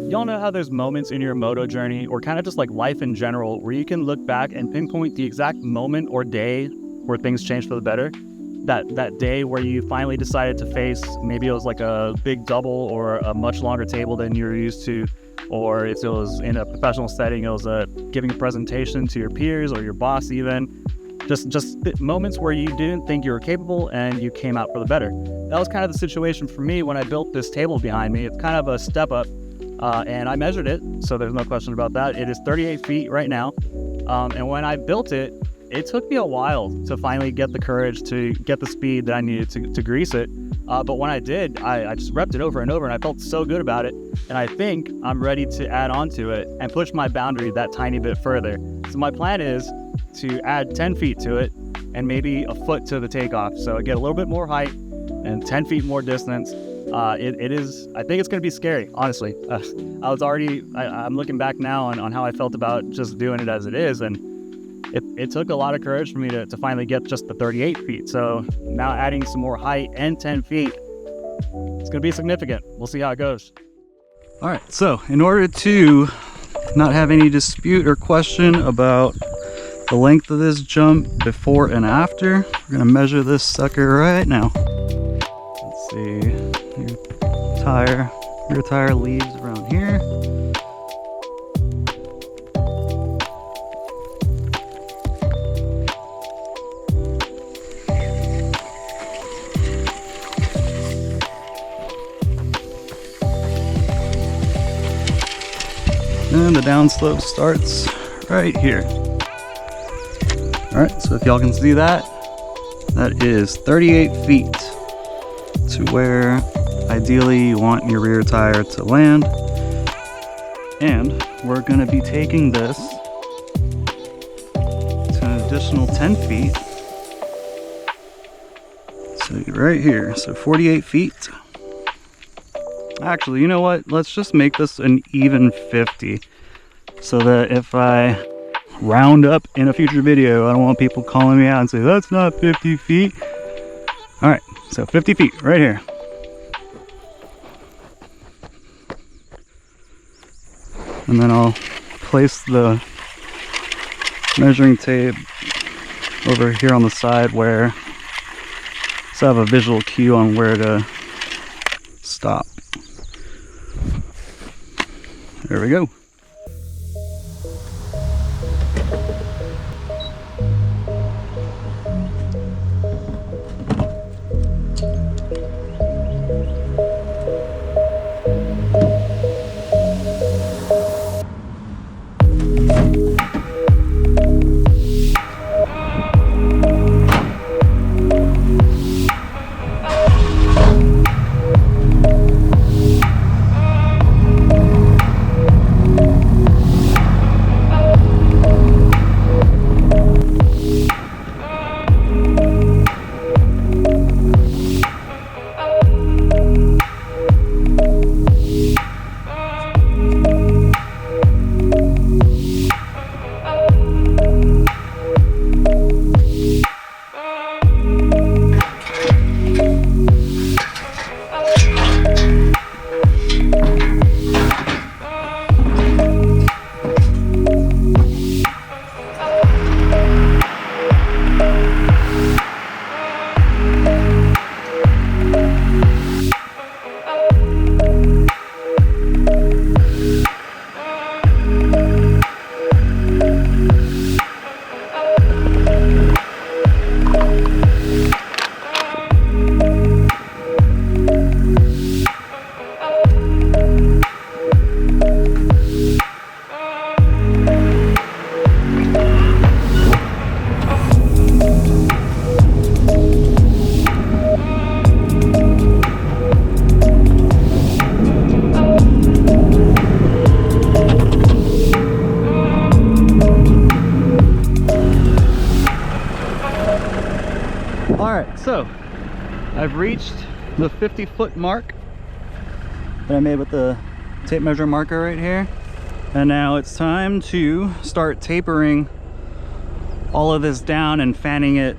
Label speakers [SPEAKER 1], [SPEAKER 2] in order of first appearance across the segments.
[SPEAKER 1] Y'all know how there's moments in your moto journey, or kind of just like life in general, where you can look back and pinpoint the exact moment or day where things changed for the better? That day where you finally decided to face, maybe it was like a big double or a much longer table than you were used to, or if it was in a professional setting, it was giving a presentation to your peers or your boss even. Just moments where you didn't think you were capable and you came out for the better. That was kind of the situation for me when I built this table behind me. It's kind of a step up. And I measured it, so there's no question about that. It is 38 feet right now. And when I built it, it took me a while to finally get the courage to get the speed that I needed to grease it. But when I did, I just repped it over and over, and I felt so good about it. And I think I'm ready to add on to it and push my boundary that tiny bit further. So my plan is to add 10 feet to it and maybe a foot to the takeoff. So I get a little bit more height and 10 feet more distance. It is, I think it's going to be scary, honestly. I'm looking back now on how I felt about just doing it as it is, and it took a lot of courage for me to finally get just the 38 feet. So now adding some more height and 10 feet, it's going to be significant. We'll see how it goes. All right, so in order to not have any dispute or question about the length of this jump before and after, we're going to measure this sucker right now. Let's see. Rear tire leaves around here. And the downslope starts right here. All right, so if y'all can see that, that is 38 feet to where ideally you want your rear tire to land. And we're going to be taking this to an additional 10 feet. So right here, so 48 feet. Actually, you know what? Let's just make this an even 50, so that if I round up in a future video, I don't want people calling me out and say, that's not 50 feet. All right, so 50 feet right here. And then I'll place the measuring tape over here on the side where, so I have a visual cue on where to stop. There we go. So I've reached the 50-foot mark that I made with the tape measure marker right here, and now it's time to start tapering all of this down and fanning it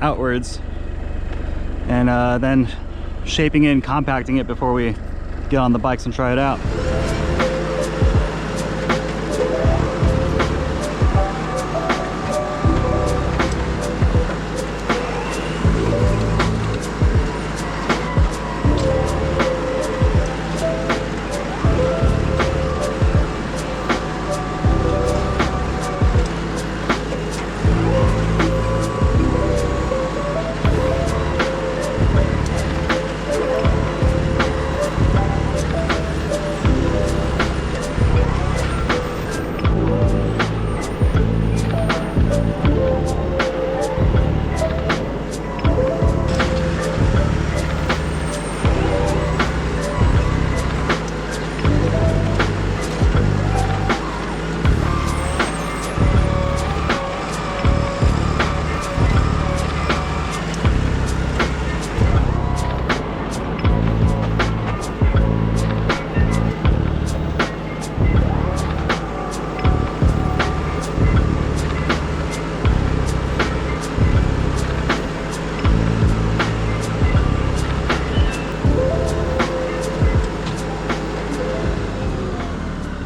[SPEAKER 1] outwards, and then shaping it and compacting it before we get on the bikes and try it out.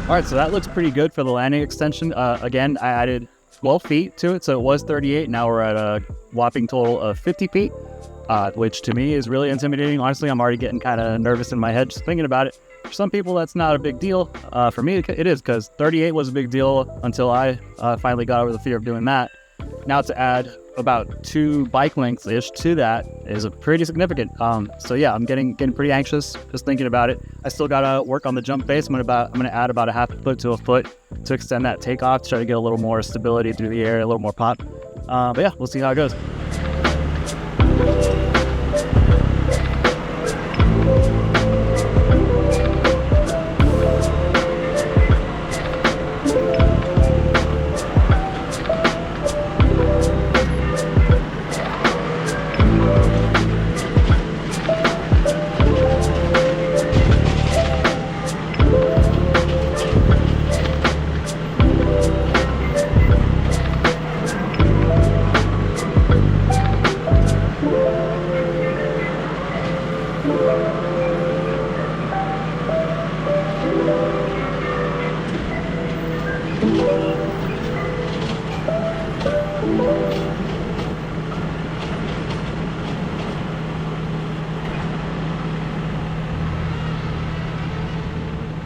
[SPEAKER 1] All right, so that looks pretty good for the landing extension. Again, I added 12 feet to it, so it was 38. Now we're at a whopping total of 50 feet, which to me is really intimidating. Honestly, I'm already getting kind of nervous in my head just thinking about it. For some people, that's not a big deal. For me, it is, because 38 was a big deal until I finally got over the fear of doing that. Now to add about 2 bike lengths-ish to that is a pretty significant. So yeah, I'm getting pretty anxious just thinking about it. I still gotta work on the jump face. I'm gonna add about a half a foot to a foot to extend that takeoff to try to get a little more stability through the air, a little more pop. But yeah, we'll see how it goes.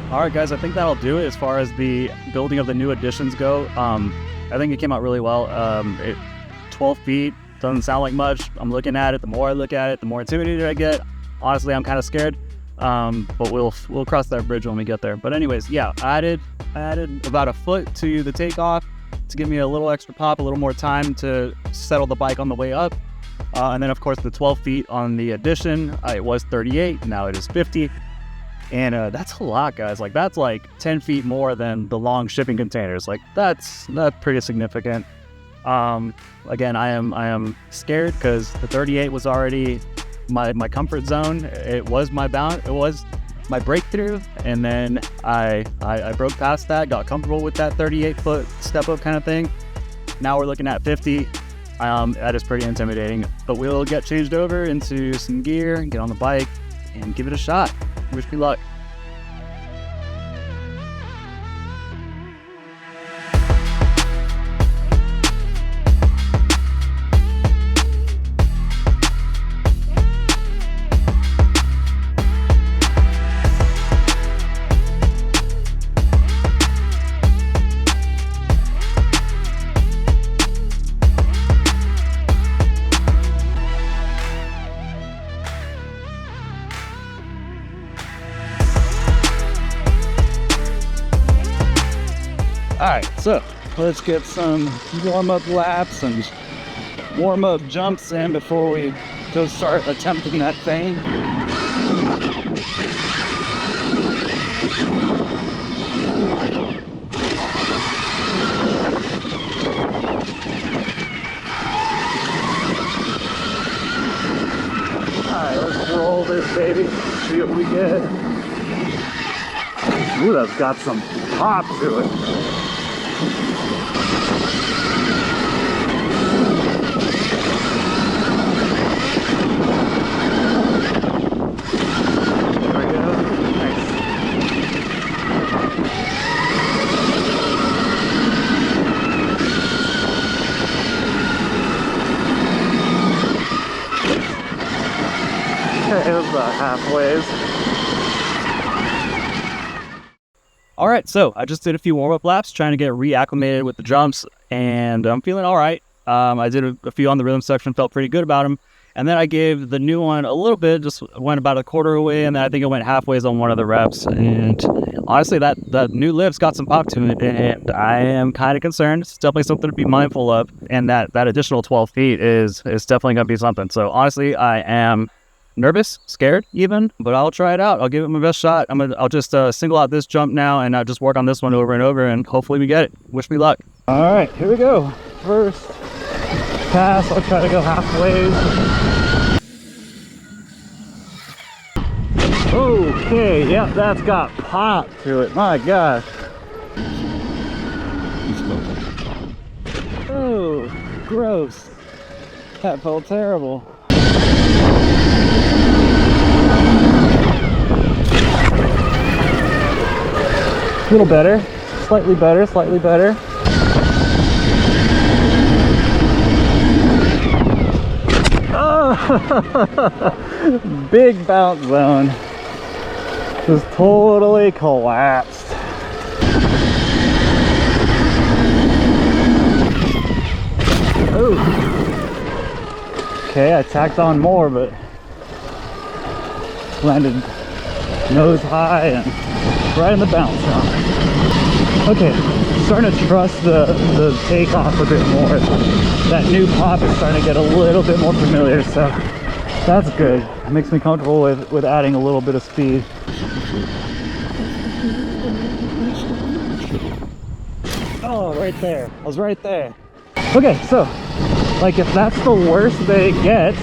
[SPEAKER 1] All right, guys, I think that'll do it as far as the building of the new additions go. I think it came out really well. 12 feet doesn't sound like much. I'm looking at it. The more I look at it, the more intimidated I get. Honestly, I'm kind of scared, but we'll cross that bridge when we get there. But anyways, yeah, I added about a foot to the takeoff to give me a little extra pop, a little more time to settle the bike on the way up. And then, of course, the 12 feet on the addition. It was 38. Now it is 50. And that's a lot, guys. Like, that's like 10 feet more than the long shipping containers. Like, that's pretty significant. Again, I am scared because the 38 was already my comfort zone. It was my bound. It was my breakthrough. And then I broke past that, got comfortable with that 38-foot step up kind of thing. Now we're looking at 50. That is pretty intimidating. But we'll get changed over into some gear, get on the bike, and give it a shot. Wish me luck. Alright, so let's get some warm-up laps and warm-up jumps in before we go start attempting that thing. Alright, let's roll this baby, see what we get. Ooh, that's got some pop to it. about halfway. All right, so I just did a few warm-up laps trying to get reacclimated with the jumps, and I'm feeling all right. I did a few on the rhythm section, felt pretty good about them. And then I gave the new one a little bit, just went about a quarter away, and then I think it went halfway on one of the reps. And honestly, that new lift's got some pop to it, and I am kind of concerned. It's definitely something to be mindful of, and that additional 12 feet is definitely going to be something. So honestly, I am nervous, scared even, but I'll try it out. I'll give it my best shot. I'll just single out this jump now, and I'll just work on this one over and over, and hopefully we get it. Wish me luck. All right, here we go. First pass, I'll try to go halfway. Okay, yep, that's got pop to it. My gosh. Oh, gross. That felt terrible. A little better, slightly better, slightly better. Oh, big bounce zone. Just totally collapsed. Ooh. Okay, I tacked on more, but landed nose high and right in the bounce zone. Okay, starting to trust the takeoff a bit more. That new pop is starting to get a little bit more familiar, so that's good. It makes me comfortable with adding a little bit of speed. Oh, right there. I was right there. Okay, so, like, if that's the worst that it gets,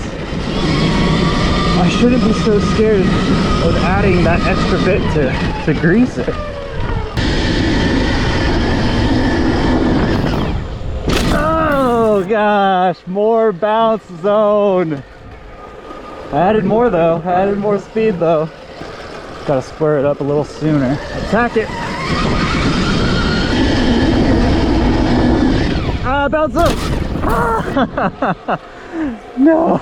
[SPEAKER 1] I shouldn't be so scared of adding that extra bit to grease it. Oh gosh, more bounce zone. I added more though, I added more speed though. Gotta spur it up a little sooner. Attack it. Ah, bounce up. Ah. No.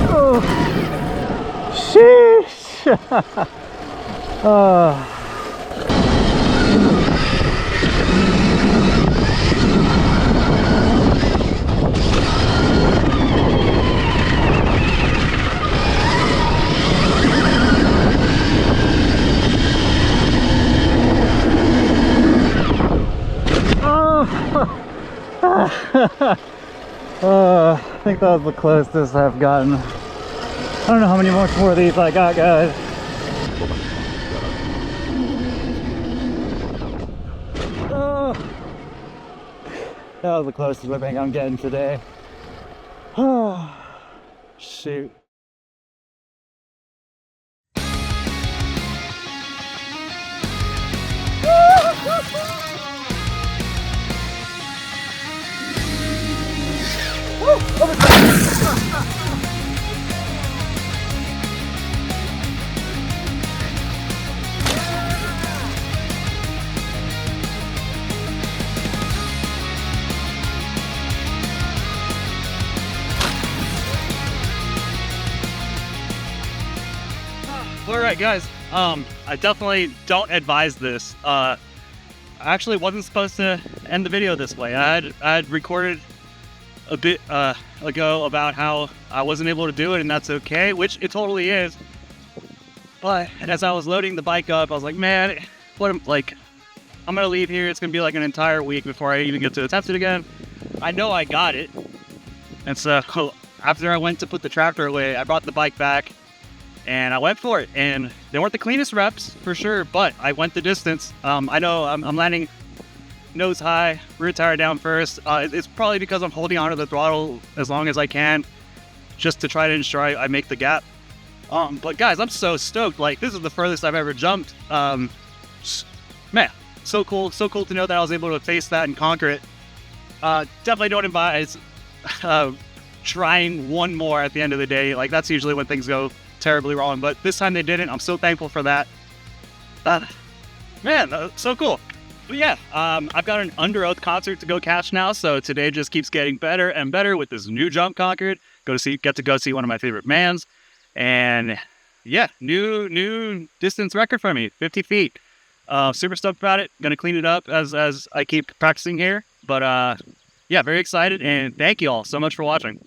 [SPEAKER 1] Oh. Sheesh. Oh. I think that was the closest I've gotten. I don't know how many more of these I got, guys. Oh, that was the closest I think I'm getting today. Oh, shoot. Alright guys, I definitely don't advise this. I actually wasn't supposed to end the video this way. I had recorded a bit ago about how I wasn't able to do it, and that's okay, which it totally is. But as I was loading the bike up, I was like, man, I'm gonna leave here. It's gonna be like an entire week before I even get to attempt it again. I know I got it. And so after I went to put the tractor away, I brought the bike back and I went for it. And they weren't the cleanest reps for sure, but I went the distance. I know I'm landing nose high, rear tire down first. It's probably because I'm holding onto the throttle as long as I can, just to try to ensure I make the gap. But guys, I'm so stoked. Like, this is the furthest I've ever jumped. Man, so cool to know that I was able to face that and conquer it. Definitely don't advise trying one more at the end of the day. Like, that's usually when things go terribly wrong, but this time they didn't. I'm so thankful for that. Man, so cool. But yeah, I've got an Under Oath concert to go catch now, so today just keeps getting better and better with this new jump conquered. Get to go see one of my favorite bands, and yeah, new distance record for me, 50 feet. Super stoked about it. Gonna clean it up as I keep practicing here, but yeah, very excited, and thank you all so much for watching.